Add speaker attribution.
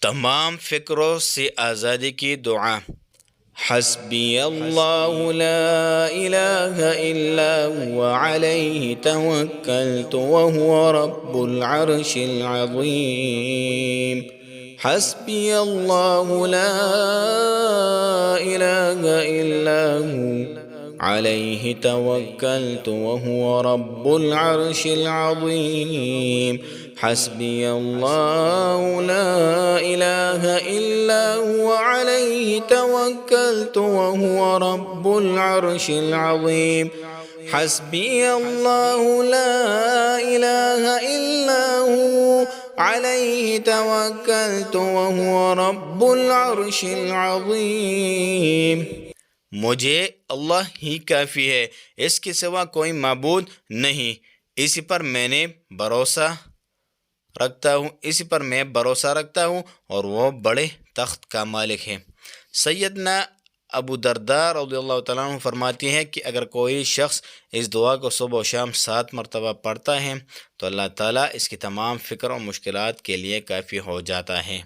Speaker 1: तमाम फ़िक्रों से आज़ादी की दुआ। हस्बी अल्लाहु ला इलाहा इल्ला हुवा अलैहि तवक्कलतु व हुवा रब्बुल अर्शिल अज़ीम। हस्बी अल्लाहु ला इलाहा इल्ला हुवा अलैहि तवक्कलतु व हुवा रब्बुल अर्शिल अज़ीम। हस्बी अल्लाहु ला इलाहा इल्ला हुवा अलैहि तवक्कलतु व हुवा रब्बुल अर्शिल अज़ीम। हस्बी अल्लाहु ला इलाहा इल्ला हुवा अलैहि तवक्कलतु व हुवा रब्बुल अर्शिल अज़ीम। मुझे अल्लाह ही काफ़ी है, इसके सिवा कोई माबूद नहीं। इसी पर मैंने भरोसा रखता हूँ, इसी पर मैं भरोसा रखता हूँ और वह बड़े तख्त का मालिक है। सैयदना अबू दरदा रज़ियल्लाहु तआला अन्हु फरमाती हैं कि अगर कोई शख्स इस दुआ को सुबह और शाम 7 मरतबा पढ़ता है तो अल्लाह ताला इसकी तमाम फ़िक्र और मुश्किलात के लिए काफ़ी हो जाता है।